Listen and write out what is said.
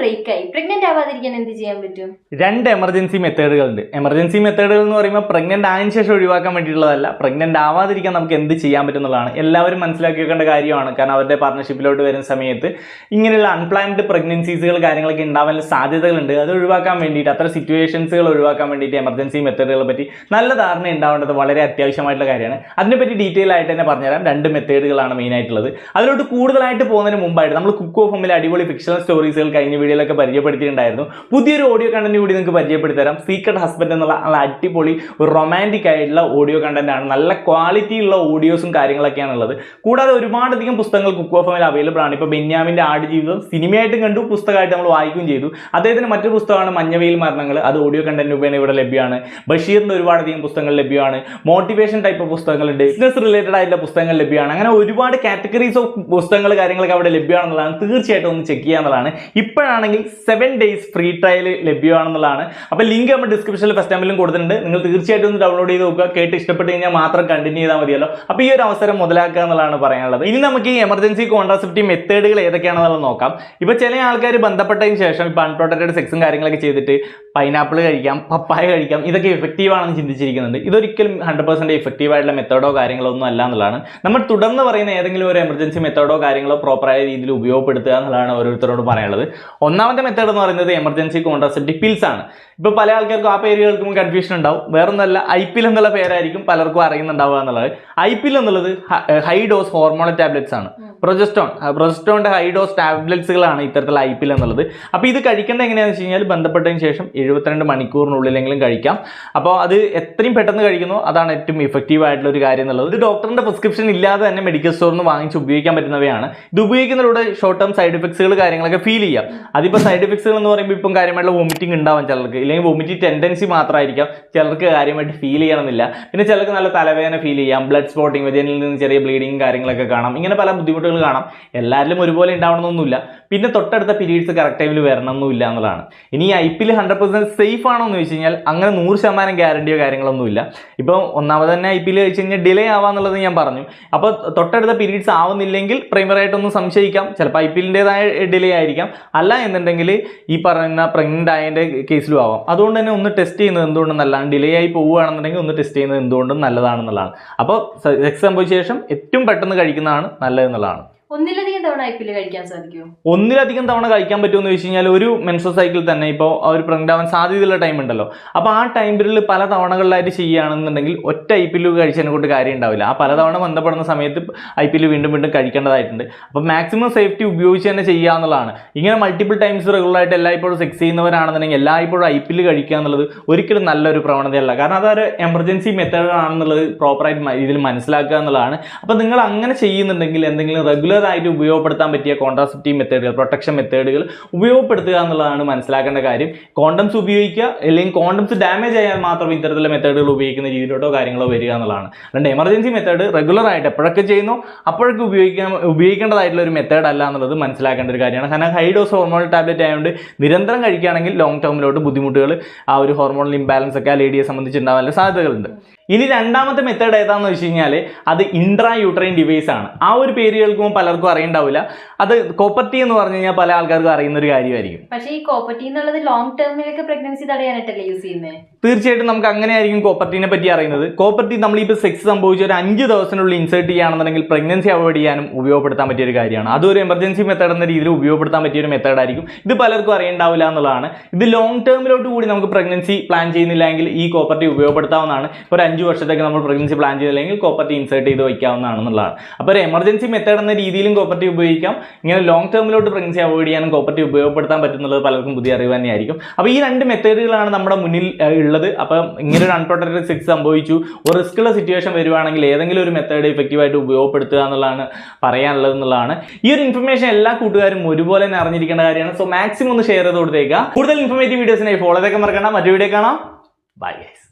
Break ആയി, pregnant ആവാതിരിക്കാൻ എന്ത് ചെയ്യാൻ പറ്റും? രണ്ട് എമർജൻസി മെത്തേഡുകളുണ്ട്. എമർജൻസി മെത്തേഡുകൾ എന്ന് പറയുമ്പോൾ പ്രഗ്നന്റ് ആയതിനു ശേഷം ഒഴിവാക്കാൻ വേണ്ടിയിട്ടുള്ളതല്ല, പ്രഗ്നന്റ് ആവാതിരിക്കാൻ നമുക്ക് എന്ത് ചെയ്യാൻ പറ്റുന്നതാണ് എല്ലാവരും മനസ്സിലാക്കി വെക്കേണ്ട കാര്യമാണ്. കാരണം അവരുടെ പാർട്ണർഷിപ്പിലോട്ട് വരുന്ന സമയത്ത് ഇങ്ങനെയുള്ള അൺപ്ലാൻഡ് പ്രഗ്നൻസീസുകൾ കാര്യങ്ങളൊക്കെ ഉണ്ടാവാൻ സാധ്യതകളുണ്ട്. അത് ഒഴിവാക്കാൻ വേണ്ടിയിട്ട്, അത്തരം സിറ്റുവേഷൻസുകൾ ഒഴിവാക്കാൻ വേണ്ടിയിട്ട് എമർജൻസി മെത്തേഡുകളെ പറ്റി നല്ല ധാരണ ഉണ്ടാവേണ്ടത് വളരെ അത്യാവശ്യമായിട്ടുള്ള കാര്യമാണ്. അതിനെപ്പറ്റി ഡീറ്റെയിൽ ആയിട്ട് തന്നെ പറഞ്ഞുതരാം. രണ്ട് മെത്തേഡുകളാണ് മെയിൻ ആയിട്ടുള്ളത്. അതിലോട്ട് കൂടുതലായിട്ട് പോകുന്നതിന് മുമ്പായിട്ട് നമ്മൾ കുക്ക് ഓഫ് ഹോമിലെ അടിപൊളി ഫിക്ഷണൽ സ്റ്റോറീസുകൾ കഴിഞ്ഞ വീഡിയോയിലൊക്കെ പരിചയപ്പെടുത്തിയിട്ടുണ്ടായിരുന്നു. പുതിയൊരു ഓഡിയോ കണ്ടന്റ് കൂടി നിങ്ങൾക്ക് പരിചയപ്പെടുത്തി തരാം. സീക്രട്ട് ഹസ്ബൻഡ് എന്നുള്ള അടിപൊളി റൊമാൻറ്റിക് ആയിട്ടുള്ള ഓഡിയോ കണ്ടന്റ് ആണ്. നല്ല ക്വാളിറ്റി ഉള്ള ഓഡിയോസും കാര്യങ്ങളൊക്കെയാണ് ഉള്ളത്. കൂടാതെ ഒരുപാടധികം പുസ്തകങ്ങൾ കുക്ക് ഓഫ് ഹോമിൽ അവൈലബിൾ ആണ്. ഇപ്പോൾ ബെന്യാമിൻ്റെ ആടുജീവിതം സിനിമയായിട്ടും കണ്ടു, പുസ്തകമായിട്ട് നമ്മൾ വായിക്കുകയും ചെയ്തു. അദ്ദേഹത്തിന് മറ്റൊരു പുസ്തകമാണ് മഞ്ഞവെയിൽ മരണങ്ങൾ. അത് ഓഡിയോ കണ്ടന്റ് രൂപേണ ഇവിടെ ലഭ്യമാണ്. ബഷീറിൻ്റെ ഒരുപാടധികം പുസ്തകങ്ങൾ ലഭ്യമാണ്. മോട്ടിവേഷൻ ടൈപ്പ് പുസ്തകങ്ങളുണ്ട്, ബിസിനസ് റിലേറ്റഡ് ആയിട്ടുള്ള പുസ്തകങ്ങൾ ലഭ്യമാണ്. അങ്ങനെ ഒരുപാട് കാറ്റഗറീസ് ഓഫ് പുസ്തകങ്ങൾ കാര്യങ്ങളൊക്കെ അവിടെ ലഭ്യമാണെന്നുള്ളതാണ്. തീർച്ചയായിട്ടും ഒന്ന് ചെക്ക് ചെയ്യാന്നുള്ളതാണ്. ഇപ്പോഴാണെങ്കിൽ 7 days ഫ്രീ ട്രയൽ ലഭ്യമാണെന്നുള്ളതാണ്. അപ്പോൾ ലിങ്ക് നമ്മൾ ഡിസ്ക്രിപ്ഷനിൽ ഫസ്റ്റ് ടൈമിലും കൊടുത്തിട്ടുണ്ട്. നിങ്ങൾ തീർച്ചയായിട്ടും ഒന്ന് ഡൗൺലോഡ് ചെയ്ത് നോക്കുക. കേട്ട് ഇഷ്ടപ്പെട്ട് കഴിഞ്ഞാൽ മാത്രം കണ്ടിന്യൂ ചെയ്താൽ മതിയല്ലോ. അപ്പോൾ ഈ ഒരു അവസരം മുതലാക്കുക എന്നുള്ളതാണ് പറയാനുള്ളത്. ഇനി നമുക്ക് ഈ എമർജൻസി കോൺട്രാസെപ്റ്റീവ് മെത്തേഡുകൾ ഏതൊക്കെയാണെന്നുള്ളത് നോക്കാം. ഇപ്പോൾ ചില ആൾക്കാർ ബന്ധപ്പെട്ടതിന് ശേഷം ഇപ്പോൾ അൺപ്രൊട്ടക്റ്റഡ് സെക്സും കാര്യങ്ങളൊക്കെ ചെയ്തിട്ട് പൈനാപ്പിൾ കഴിക്കാം, പപ്പായ കഴിക്കാം, ഇതൊക്കെ എഫക്റ്റീവ് ആണെന്ന് ചിന്തിച്ചിരിക്കുന്നുണ്ട്. ഇതൊരിക്കലും 100% എഫക്റ്റീവ് ആയിട്ടുള്ള മെത്തേഡോ കാര്യങ്ങളോ ഒന്നും അല്ല എന്നുള്ളതാണ്. നമ്മൾ തുടർന്ന് പറയുന്ന ഏതെങ്കിലും ഒരു എമർജൻസി മെത്തേഡോ കാര്യങ്ങളോ പ്രോപ്പറായ രീതിയിൽ ഉപയോഗപ്പെടുത്തുക എന്നുള്ളതാണ് ഓരോരുത്തരോട് പറയാനുള്ളത്. ഒന്നാമത്തെ മെത്തേഡ് എന്ന് പറയുന്നത് എമർജൻസി കോൺട്രാസെപ്റ്റീവ് പിൽസ് ആണ്. ഇപ്പോൾ പല ആൾക്കാർക്കും ആ പേര് കേൾക്കുമ്പോൾ കൺഫ്യൂഷൻ ഉണ്ടാവും. വേറൊന്നല്ല, IPIL എന്നുള്ള പേരായിരിക്കും പലർക്കും അറിയുന്നുണ്ടാവുക എന്നുള്ളത്. IPIL എന്നുള്ളത് ഹൈ ഡോസ് ഹോർമോണൽ ടാബ്ലറ്റ്സ് ആണ്. പ്രൊജസ്റ്റോണിന്റെ ഹൈ ഡോസ് ടാബ്ലറ്റ്സുകളാണ് ഇത്തരത്തിലുള്ള IPIL എന്നുള്ളത്. അപ്പോൾ ഇത് കഴിക്കേണ്ട എങ്ങനെയാണെന്ന് വെച്ച് കഴിഞ്ഞാൽ ബന്ധപ്പെട്ടതിന് ശേഷം 72 മണിക്കൂറിനുള്ളിലെങ്കിലും കഴിക്കാം. അപ്പോൾ അത് എത്രയും പെട്ടെന്ന് കഴിക്കുന്നോ അതാണ് ഏറ്റവും ഇഫക്റ്റീവ് ആയിട്ടുള്ള ഒരു കാര്യം എന്നുള്ളത്. ഇത് ഡോക്ടറിന്റെ പ്രിസ്ക്രിപ്ഷൻ ഇല്ലാതെ തന്നെ മെഡിക്കൽ സ്റ്റോറിൽ നിന്ന് വാങ്ങിച്ച് ഉപയോഗിക്കാൻ പറ്റുന്നവയാണ്. ഇത് ഉപയോഗിക്കുന്നതിലൂടെ ഷോർട്ട് ടേം സൈഡ് എഫക്ട്സുകൾ കാര്യങ്ങളൊക്കെ ഫീൽ ചെയ്യാം. അതിപ്പോൾ സൈഡ് എഫക്ട്സുകൾ എന്ന് പറയുമ്പോൾ ഇപ്പം കാര്യമായിട്ടുള്ള വോമിറ്റിംഗ് ഉണ്ടാവാം ചിലർക്ക്, ഇല്ലെങ്കിൽ വോമിറ്റിംഗ് ടെൻഡൻസി മാത്രമായിരിക്കാം ചിലർക്ക് കാര്യമായിട്ട് ഫീൽ ചെയ്യണമെന്നില്ല. പിന്നെ ചിലർക്ക് നല്ല തലവേദന ഫീൽ ചെയ്യാം, ബ്ലഡ് സ്പോട്ടിങ്, വെജനിൽ നിന്ന് ചെറിയ ബ്ലീഡിങ് കാര്യങ്ങളൊക്കെ കാണാം. ഇങ്ങനെ പല ബുദ്ധിമുട്ടുകൾ കാണാം. എല്ലാവരിലും ഒരുപോലെ ഉണ്ടാവണമെന്നൊന്നുമില്ല. പിന്നെ തൊട്ടടുത്ത പീരീഡ്സ് കറക്റ്റ് ടൈമിൽ വരണമെന്നില്ല എന്നുള്ളതാണ്. ഇനി ഈ IPIL 100% സേഫ് ആണോ എന്ന് ചോദിച്ചു കഴിഞ്ഞാൽ അങ്ങനെ 100% ഗ്യാരണ്ടിയോ കാര്യങ്ങളൊന്നുമില്ല. ഇപ്പോൾ ഒന്നാമത് തന്നെ IPIL കഴിച്ച് കഴിഞ്ഞാൽ ഡിലേ ആവാന്നുള്ളത് ഞാൻ പറഞ്ഞു. അപ്പോൾ തൊട്ടടുത്ത പീരീഡ്സ് ആവുന്നില്ലെങ്കിൽ പ്രൈമറായിട്ടൊന്ന് സംശയിക്കാം, ചിലപ്പോൾ IPILൻ്റെതായ ഡിലേ ആയിരിക്കാം. അല്ല എന്നുണ്ടെങ്കിൽ ഈ പറയുന്ന പ്രഗ്നൻ്റ് ആയതിൻ്റെ കേസിലും ആവാം. അതുകൊണ്ട് തന്നെ ഒന്ന് ടെസ്റ്റ് ചെയ്യുന്നത് എന്തുകൊണ്ടും നല്ലതാണ്. ഡിലേ ആയി പോവുകയാണെന്നുണ്ടെങ്കിൽ ഒന്ന് ടെസ്റ്റ് ചെയ്യുന്നത് എന്തുകൊണ്ടും നല്ലതാണെന്നുള്ളതാണ്. അപ്പോൾ സെക്സ് സംഭവിച്ച ശേഷം ഏറ്റവും പെട്ടെന്ന് കഴിക്കുന്നതാണ് നല്ലതെന്നുള്ളതാണ്. ഒന്നിലധികം തവണ IPIL കഴിക്കാൻ സാധിക്കുമോ? ഒന്നിലധികം തവണ കഴിക്കാൻ പറ്റുമെന്ന് ചോദിച്ചു കഴിഞ്ഞാൽ ഒരു മെൻസ്ട്രൽ സൈക്കിൾ തന്നെ ഇപ്പോൾ ഒരു പ്രഗ്നന്റ് ആവാൻ സാധ്യതയുള്ള ടൈം ഉണ്ടല്ലോ. അപ്പോൾ ആ ടൈമിൽ പല തവണകളിലായിട്ട് ചെയ്യുകയാണെന്നുണ്ടെങ്കിൽ ഒറ്റ IPIL കഴിച്ചതിനെ കൊണ്ട് കാര്യം ഉണ്ടാവില്ല. ആ പലതവണ ബന്ധപ്പെടുന്ന സമയത്ത് IPIL വീണ്ടും വീണ്ടും കഴിക്കേണ്ടതായിട്ടുണ്ട്. അപ്പോൾ മാക്സിമം സേഫ്റ്റി ഉപയോഗിച്ച് തന്നെ ചെയ്യുക എന്നുള്ളതാണ്. ഇങ്ങനെ മൾട്ടിപ്പിൾ ടൈംസ് റെഗുലറായിട്ട് എല്ലായ്പ്പോഴും സെക്സ് ചെയ്യുന്നവരാണെന്നുണ്ടെങ്കിൽ എല്ലായ്പ്പോഴും IPIL കഴിക്കുക എന്നുള്ളത് ഒരിക്കലും നല്ലൊരു പ്രവണതയല്ല. കാരണം അതൊരു എമർജൻസി മെത്തേഡ് ആണെന്നുള്ളത് പ്രോപ്പറായിട്ട് ഇതിൽ മനസ്സിലാക്കുക എന്നുള്ളതാണ്. അപ്പോൾ നിങ്ങൾ അങ്ങനെ ചെയ്യുന്നുണ്ടെങ്കിൽ എന്തെങ്കിലും റെഗുലർ ആയിട്ട് ഉപയോഗപ്പെടുത്താൻ പറ്റിയ കോൺട്രാസെപ്റ്റീവ് മെത്തേഡുകൾ, പ്രൊട്ടക്ഷൻ മെത്തേഡുകൾ ഉപയോഗപ്പെടുത്തുക എന്നുള്ളതാണ് മനസ്സിലാക്കേണ്ട കാര്യം. കോണ്ടംസ് ഉപയോഗിക്കുക, അല്ലെങ്കിൽ കോണ്ടംസ് ഡാമേജ് ആയാൽ മാത്രം ഇത്തരത്തിലുള്ള മെത്തേഡുകൾ ഉപയോഗിക്കുന്ന രീതിയിലോട്ടോ കാര്യങ്ങളോ വരിക എന്നുള്ളതാണ്. അതുകൊണ്ട് എമർജൻസി മെത്തേഡ് റെഗുലറായിട്ട് എപ്പോഴൊക്കെ ചെയ്യുന്നു അപ്പോഴൊക്കെ ഉപയോഗിക്കേണ്ടതായിട്ടുള്ള ഒരു മെത്തേഡ് അല്ല എന്നുള്ളത് മനസ്സിലാക്കേണ്ട ഒരു കാര്യമാണ്. കാരണം ഹൈ ഡോസ് ഹോർമോണൽ ടാബ്ലറ്റ് ആയതുകൊണ്ട് നിരന്തരം കഴിക്കുകയാണെങ്കിൽ ലോങ് ടേമിലോട്ട് ബുദ്ധിമുട്ടുകൾ, ആ ഒരു ഹോർമോണൽ ഇംബാലൻസ് ഒക്കെ ആ ലേഡിയെ സംബന്ധിച്ചുണ്ടാവാനുള്ള സാധ്യതകളുണ്ട്. ഇനി രണ്ടാമത്തെ മെത്തേഡ് ഏതാണെന്ന് വെച്ച് കഴിഞ്ഞാൽ അത് ഇൻട്രാ യൂട്രൈൻ ഡിവൈസ് ആണ്. ആ ഒരു പേര് കേൾക്കുമ്പോൾ പലർക്കും അറിയണ്ടാവില്ല. അത് കോപ്പർട്ടി എന്ന് പറഞ്ഞു കഴിഞ്ഞാൽ പല ആൾക്കാർക്കും അറിയുന്ന ഒരു കാര്യമായിരിക്കും. പക്ഷേ ഈ കോപ്പർട്ടി എന്നുള്ളത് ലോങ് ടേമിലൊക്കെ പ്രഗ്നൻസി തടയാനായിട്ടല്ലേ യൂസ് ചെയ്യുന്നത്? തീർച്ചയായിട്ടും നമുക്ക് അങ്ങനെയായിരിക്കും കോപ്പർട്ടീനെ പറ്റി അറിയുന്നത്. കോപ്പർട്ടി നമ്മളിപ്പോൾ സെക്സ് സംഭവിച്ച ഒരു 5 ദിവസത്തിനുള്ളിൽ ഇൻസേർട്ട് ചെയ്യുകയാണെന്നുണ്ടെങ്കിൽ പ്രഗ്നൻസി അവോയ്ഡ് ചെയ്യാനും ഉപയോഗപ്പെടുത്താൻ പറ്റിയ ഒരു കാര്യമാണ്. അതൊരു എമർജൻസി മെത്തേഡ് എന്ന രീതിയിൽ ഉപയോഗപ്പെടുത്താൻ പറ്റിയ ഒരു മെത്തേഡായിരിക്കും. ഇത് പലർക്കും അറിയണ്ടാവില്ല എന്നുള്ളതാണ്. ഇത് ലോങ് ടേമിലോട്ട് കൂടി നമുക്ക് പ്രഗ്നൻസി പ്ലാൻ ചെയ്യുന്നില്ലെങ്കിൽ ഈ കോപ്പർട്ടി ഉപയോഗപ്പെടുത്താവുന്നതാണ്. ഒരു 5 വർഷത്തേക്ക് നമ്മൾ പ്രഗ്നൻസി പ്ലാൻ ചെയ്തില്ലെങ്കിൽ കോപ്പർട്ടി ഇൻസേർട്ട് ചെയ്ത് വയ്ക്കാവുന്നതാണെന്നുള്ളതാണ്. അപ്പോൾ ഒരു എമർജൻസി മെത്തേഡ് എന്ന രീതിയിലും കോപ്പർട്ടി ഉപയോഗിക്കാം. ഇങ്ങനെ ലോങ് ടേമിലോട്ട് പ്രഗ്നൻസി അവോയ്ഡ് ചെയ്യാനും കോപ്പർട്ടി ഉപയോഗപ്പെടുത്താൻ പറ്റുന്നുള്ളത് പലർക്കും പുതിയ അറിവ് തന്നെയായിരിക്കും. അപ്പോൾ ഈ 2 മെത്തേഡുകളാണ് നമ്മുടെ മുന്നിൽ ഉള്ളത്. അപ്പം ഇങ്ങനെ ഒരു അൺപ്രൊട്ടക്റ്റഡ് സെക്സ് സംഭവിച്ചു, ഒരു റിസ്ക് ഉള്ള സിറ്റുവേഷൻ വരുവാണെങ്കിൽ ഏതെങ്കിലും ഒരു മെത്തേഡ് ഇഫക്റ്റീവായിട്ട് ഉപയോഗപ്പെടുത്തുക എന്നുള്ളതാണ് പറയാനുള്ളത് എന്നുള്ളതാണ്. ഈ ഒരു ഇൻഫർമേഷൻ എല്ലാ കൂട്ടുകാരും ഒരുപോലെ തന്നെ അറിഞ്ഞിരിക്കേണ്ട കാര്യമാണ്. സോ മാക്സിമം ഒന്ന് ഷെയർ ചെയ്ത് കൊടുത്തേക്കുക. കൂടുതൽ ഇൻഫോർമേറ്റീവ് വീഡിയോസിനായി ഫോളോ ചെയ്തൊക്കെ മറക്കണം. മറ്റു വീഡിയോ കാണാം. Bye guys.